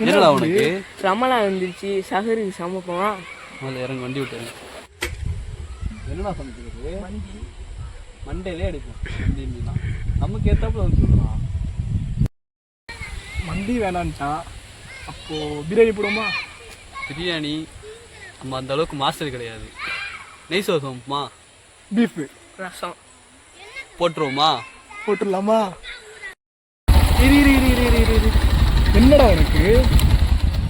என்னடா உனக்கு ரமலா வந்துருச்சு, சகருக்கு சமைப்போம். முதல்ல இறங்க வண்டி விட்டு என்னடா சமைக்கிறது? மண்டேலே எடுக்கும் மண்டினா நமக்கு ஏற்றாப்புல வந்து சொல்கிறான். மண்டி வேணான்ட்டான். அப்போது பிரியாணி போடுவோமா? பிரியாணி நம்ம அந்த அளவுக்கு மாஸ்டர் கிடையாது. நெய் சோறு சமைப்போமா? பீஃபு ரசம் போட்டுருவோமா? போட்டுடலாமா? இரு. என்னடா உனக்கு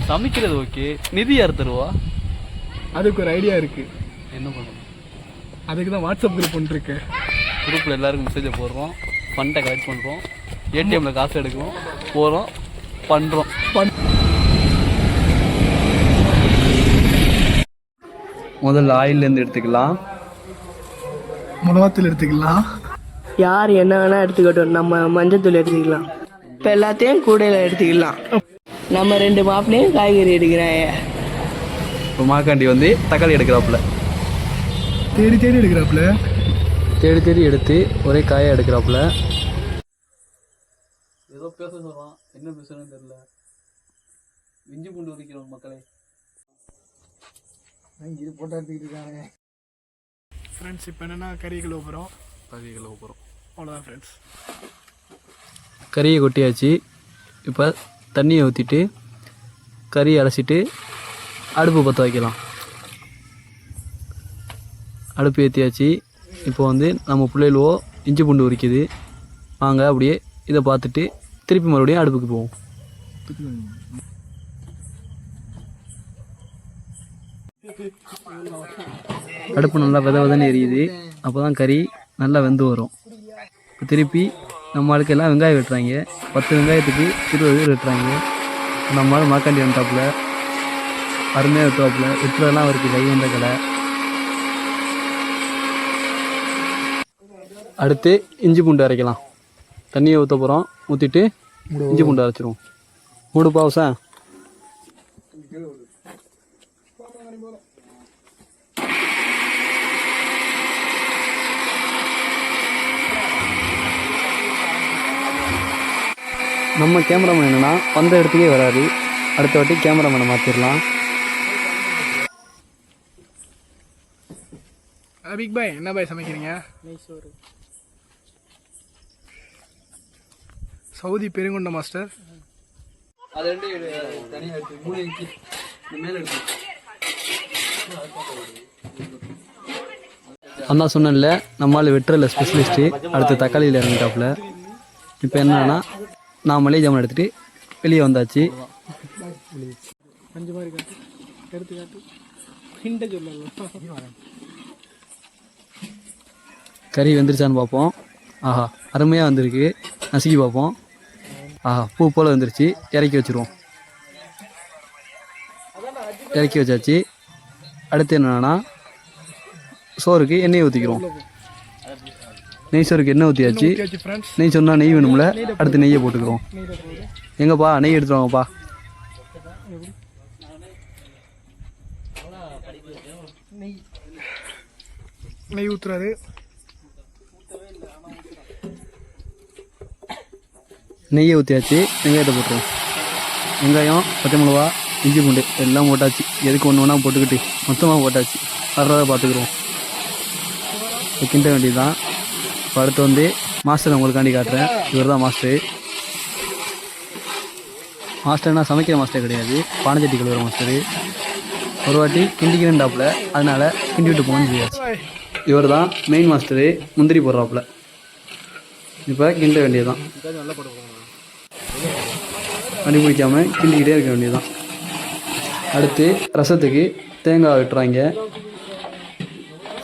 சமைக்கிறது ஓகே, நிதி யார் தருவா? அதுக்கு ஒரு ஐடியா இருக்குது. என்ன பண்ணணும்? அதுக்கு தான் வாட்ஸ்அப் குரூப் ஒன்று இருக்கு. குரூப்பில் எல்லாருக்கும் மெசேஜை போடுறோம், ஃபண்டை கலெக்ட் பண்ணுறோம், ஏடிஎம்மில் காசு எடுக்கிறோம், போகிறோம், பண்ணுறோம். முதல்ல ஆயிலேருந்து எடுத்துக்கலாம், மிளகாத்தூள் எடுத்துக்கலாம். யார் என்ன வேணால் எடுத்துக்கட்டும். நம்ம மஞ்சத்தூள் எடுத்துக்கலாம். இப்போ எல்லாத்தையும் கூடையில் எடுத்துக்கலாம். நம்ம 2 மாப்பிளையும் காய்கறி எடுக்கிறாங்க. இப்போ மாக்காண்டி வந்து தக்காளி எடுக்கிறாப்புல, தேடி எடுக்கிறாப்புல. தேடி எடுத்து ஒரே காயாக எடுக்கிறாப்புல. ஏதோ பேச சொல்கிறான், என்ன பேசுறேன்னு தெரியல. இஞ்சி பூண்டு உரிக்கிறோம் மக்களே. இது போட்டோ எடுத்துக்கிட்டு இருக்காங்க ஃப்ரெண்ட்ஸ். இப்போ என்னென்னா கறி கழுவ போகிறோம். அவ்வளோதான் ஃப்ரெண்ட்ஸ். கறியை கொட்டியாச்சு. இப்போ தண்ணியை ஊற்றிட்டு கறியை அலசிட்டு அடுப்பு பற்ற வைக்கலாம். அடுப்பு ஏற்றியாச்சு. இப்போ வந்து நம்ம பிள்ளைகளோ இஞ்சி பூண்டு உரிக்குது. வாங்க அப்படியே இதை பார்த்துட்டு திருப்பி மறுபடியும் அடுப்புக்கு போவோம். அடுப்பு நல்லா விதன்னு எரியுது. அப்போ தான் கறி நல்லா வெந்து வரும். இப்போ திருப்பி நம்ம ஆளுக்கு எல்லாம் வெங்காயம் வெட்டுறாங்க. 10 வெங்காயத்துக்கு 20 பேர் வெட்டுறாங்க. நம்ம ஆள் மாக்காண்டி வந்துட்டாப்புல, அருமையாக வெட்டுவாப்புல. வெட்டுறதெல்லாம் அவருக்கு கை வந்த கடை. அடுத்து இஞ்சி பூண்டு அரைக்கலாம். தண்ணியை ஊற்ற போகிறோம். ஊற்றிட்டு இஞ்சி பூண்டு அரைச்சிருவோம். மூடு பாவசா. நம்ம கேமராமேன் என்னன்னா வந்த இடத்துக்கே வராது. அடுத்த வாட்டி கேமராமேனை மாற்றிடலாம். பிக் பாய், என்ன பாய் சமைக்கிறீங்க? நெய்சோறு. Saudi பெருங்குண்ட master. அது ரெண்டு தனியாக எடுத்து 3 இன்ச்சு மேலே எடுத்து அண்ணா சொன்னேன்ல, நம்மளால் வெட்டுறல ஸ்பெஷலிஸ்ட்டு. அடுத்து தக்காளியில் இறங்கிட்டாப்புல. இப்போ என்னன்னா நான் மளிகை ஜாமான் எடுத்துகிட்டு வெளியே வந்தாச்சு. அஞ்சு மாதிரி காட்டு, எடுத்து காட்டு, ஹிண்ட சொல்லலாம். கறி வெந்துருச்சான்னு பார்ப்போம். ஆஹா, அருமையாக வந்திருக்கு. நசுக்கி பார்ப்போம். ஆஹா, பூ போல் வந்துருச்சு. இறக்கி வச்சுருவோம். இறக்கி வச்சாச்சு. அடுத்து என்னன்னா சோறுக்கு எண்ணெய் ஊற்றிக்கிறோம். நெய் சோறுக்கு எண்ணெய் ஊற்றியாச்சு. நெய் சொன்னால் நெய் வேணும்ல, அடுத்து நெய்யை போட்டுக்கிறோம். எங்கப்பா நெய் எடுத்துட்டு வாங்கப்பா. நெய் ஊற்றுறாரு. நெய்யை ஊற்றியாச்சு. வெங்காயத்தை போட்டுருவோம். வெங்காயம், பச்சை மிளகா, இஞ்சி பூண்டு எல்லாம் போட்டாச்சு. எதுக்கு ஒன்று ஒன்றா போட்டுக்கிட்டு மொத்தமாக போட்டாச்சு. வர்றதை பார்த்துக்குறோம். கிண்ட வேண்டியது தான். இப்போ அடுத்து வந்து மாஸ்டர் உங்களுக்காண்டி காட்டுறேன். இவர் தான் மாஸ்டரு. மாஸ்டர்னால் சமைக்கிற மாஸ்டர் கிடையாது, பானைச்சட்டி கழுவுற மாஸ்டரு. ஒரு வாட்டி கிண்டிக்கிறேன்டாப்புல, அதனால் கிண்டி விட்டு போகணும்னு சொல்லியாச்சு. இவர் தான் மெயின் மாஸ்டரு, முந்திரி போடுறாப்புல. இப்போ கிண்ட வேண்டியது தான். அடி பிடிக்காமல் கிண்டிக்கிட்டே இருக்க வேண்டியது தான். அடுத்து ரசத்துக்கு தேங்காய் வெட்டுறாங்க.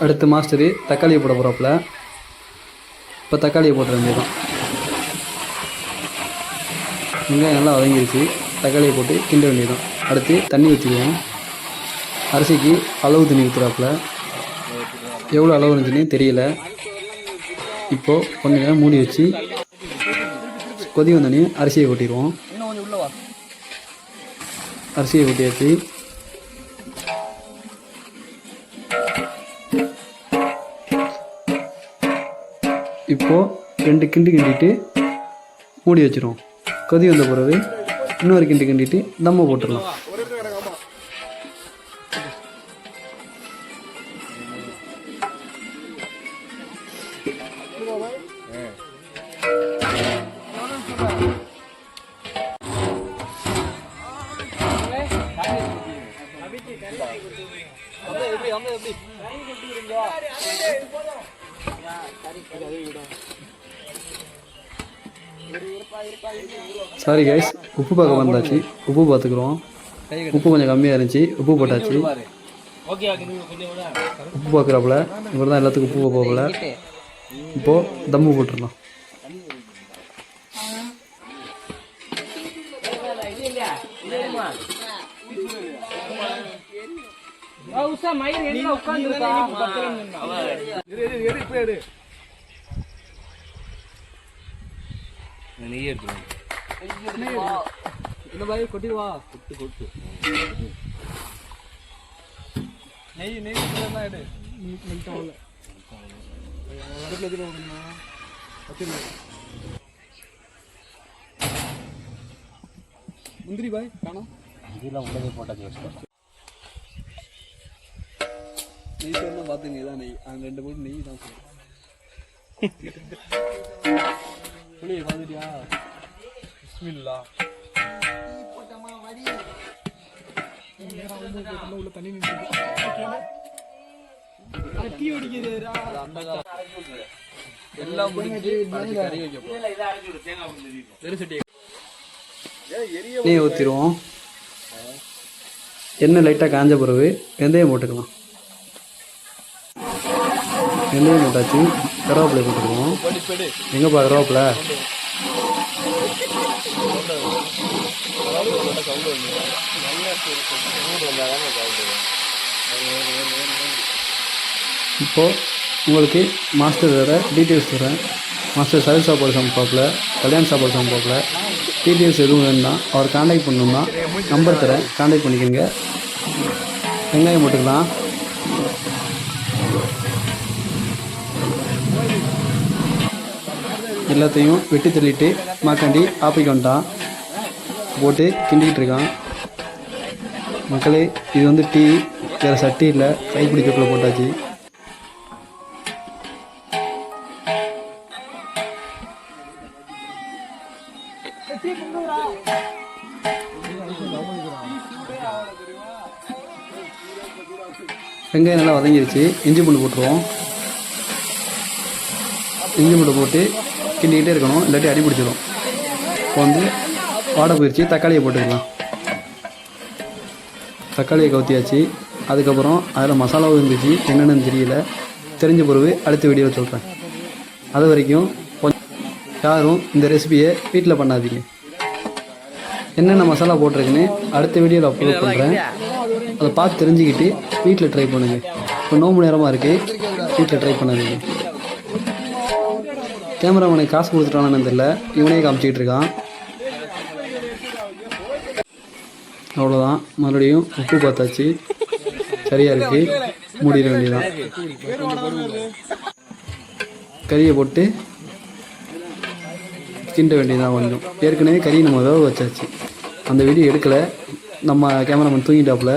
அடுத்து மாஸ்டரு தக்காளியை போட போகிறாப்புல. இப்போ தக்காளியை போட்டுற வேண்டியது தான். வெங்காயம் நல்லா வதங்கிருச்சு. தக்காளியை போட்டு கிண்ட வேண்டியது தான். அடுத்து தண்ணி ஊற்றிடுவோம். அரிசிக்கு அளவு தண்ணி ஊற்றுறாப்புல. எவ்வளோ அளவு இருந்துச்சுன்னு தெரியல. இப்போது கொஞ்சம் நேரம் மூடி வச்சு கொதி வந்தோடனே அரிசியை கொட்டிடுவோம். அரிசியை கொட்டியாச்சு. இப்போது 2 கிண்டிட்டு மூடி வச்சிரும். கொதி வந்த பிறகு இன்னொரு கிண்டு கிண்டிட்டு தம்மை போட்டுடலாம். சாரி கைஸ், உப்பு பார்க்க வந்தாச்சு. உப்பு பார்த்துக்குறோம். உப்பு கொஞ்சம் கம்மியாக இருந்துச்சு, உப்பு போட்டாச்சு. உப்பு பார்க்குறாப்புல இவர் தான் எல்லாத்துக்கும் உப்பு போகல. இப்போது தம்மு போட்டுடலாம். முந்திரி பாய் காணோம். நெய் சொன்னா பார்த்து நெய் தான் நெய். அந்த 2 போட்டு நெய் தான் புளியை பார்த்துட்டியா? பிஸ்மில்லா. உள்ள தண்ணி எல்லாம் நெய் ஊற்றிடுவோம். எண்ணெய் லைட்டாக காஞ்ச பிறகு வெந்தயம் போட்டுக்கலாம். வெந்தயம் போட்டாச்சு. கருவேப்பிலை போட்டுக்குவோம். எங்கேப்பா கருவேப்பிலை? இப்போது உங்களுக்கு மாஸ்டரோட டீட்டெயில்ஸ் தரேன். மாஸ்டர் சைவ சாப்பாடு சமைப்பாப்பில், கல்யாண சாப்பாடு சமைப்பாப்பில். டீட்டெயில்ஸ் எதுவும் வேணும்னா அவர் கான்டாக்ட் பண்ணணும்னா நம்பர் தரேன், கான்டாக்ட் பண்ணிக்கோங்க. வெங்காயம் போட்டுக்கலாம். எல்லாத்தையும் வெட்டி தள்ளிட்டு மாக்காண்டி ஆப்பிக்கு வந்துட்டான். போட்டு கிண்டிக்கிட்டு இருக்கான். மக்களே, இது வந்து டீ, வேறு சட்டி இல்லை, கைப்பிடி கப்பில் போட்டாச்சு. வெங்காயம் நல்லா வதங்கிடுச்சு. இஞ்சி பூண்டு போட்டுருவோம். இஞ்சி பூண்டு போட்டு கிண்டிக்கிட்டே இருக்கணும், இல்லாட்டி அடி பிடிச்சிடும். இப்போ வந்து வாடை போயிடுச்சு. தக்காளியை போட்டுக்கலாம். தக்காளியை கவுத்தியாச்சு. அதுக்கப்புறம் அதில் மசாலாவும் இருந்துச்சு, என்னென்னு தெரியல. தெரிஞ்ச பிறகு அடுத்த வீடியோவில் சொல்கிறேன். அது வரைக்கும் கொஞ்சம் யாரும் இந்த ரெசிபியை வீட்டில் பண்ணாதீங்க. என்னென்ன மசாலா போட்டிருக்குன்னு அடுத்த வீடியோவில் அப்லோட் பண்ணுறேன். அதை பார்த்து தெரிஞ்சுக்கிட்டு வீட்டில் ட்ரை பண்ணுங்கள். இப்போ நோம்பு நேரமாக இருக்குது, வீட்டில் ட்ரை பண்ணாதீங்க. கேமராமேனுக்கு காசு கொடுத்துட்டானு தெரியல, இவனே காமிச்சிக்கிட்டு இருக்கான். அவ்வளோதான். மறுபடியும் உப்பு பார்த்தாச்சு, சரியாக இருக்குது. மூடிட வேண்டியதான். கறியை போட்டு கிண்ட வேண்டியதான். கொஞ்சம் ஏற்கனவே கறி நம்ம வேக வச்சாச்சு. அந்த வீடியோ எடுக்கலை, நம்ம கேமராமேன் தூங்கிட்டாப்புல.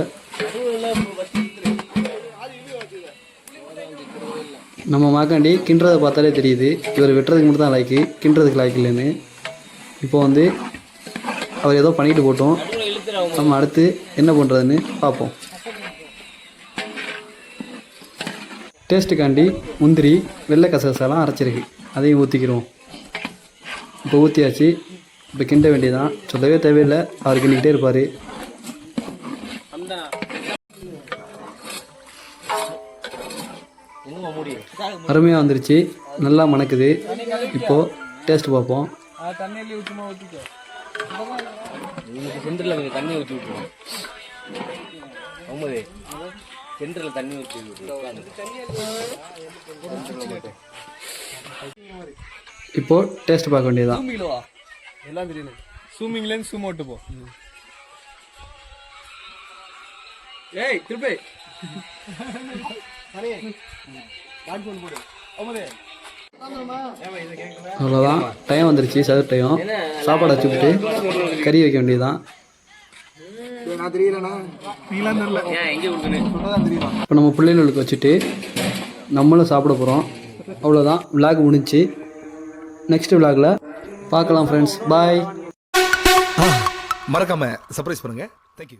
நம்ம மாக்காண்டி கிண்டுறதை பார்த்தாலே தெரியுது, இவர் வெட்டுறதுக்கு மட்டும் தான் லாய்க்கு, கிண்டுறதுக்கு லாய்க்கு இல்லைன்னு. இப்போ வந்து அவர் ஏதோ பண்ணிட்டு போட்டோம். நம்ம அடுத்து என்ன பண்ணுறதுன்னு பார்ப்போம். டேஸ்ட்டுக்காண்டி முந்திரி, வெள்ளை கசகசாலாம் அரைச்சிருக்கு, அதையும் ஊற்றிக்கிறோம். இப்போ ஊற்றியாச்சு. இப்போ கிண்ட வேண்டியதான். சொல்லவே தேவையில்லை, அவர் கிண்டிக்கிட்டே இருப்பார். அருமையாக வந்துருச்சு, நல்லா மணக்குது. இப்போது டேஸ்ட் பார்ப்போம். சென்டரில் கொஞ்சம் தண்ணி ஊற்றி விட்டுருவோம். ஆமாம், சென்டரில் தண்ணி ஊற்றி இப்போது டேஸ்ட் பார்க்க வேண்டியதான். எல்லாம் தெரியும். சூமிங்லேருந்து சூம் ஓட்டு போ. ஏய் திருப்பி போடு. அவ்வளோதான், டைம் வந்துருச்சு, சதுர் டைம். சாப்பாடு வச்சுக்கிட்டு கறி வைக்க வேண்டியதுதான். நீலாம் தெரியல. இப்போ நம்ம பிள்ளைங்களுக்கு வச்சுட்டு நம்மளும் சாப்பிட போகிறோம். அவ்வளோதான், விளாக் முடிஞ்சுச்சு. நெக்ஸ்ட் விளாகில் பார்க்கலாம் ஃப்ரெண்ட்ஸ். பாய். மறக்காம சர்ப்ரைஸ் பண்ணுங்க. தேங்க்யூ.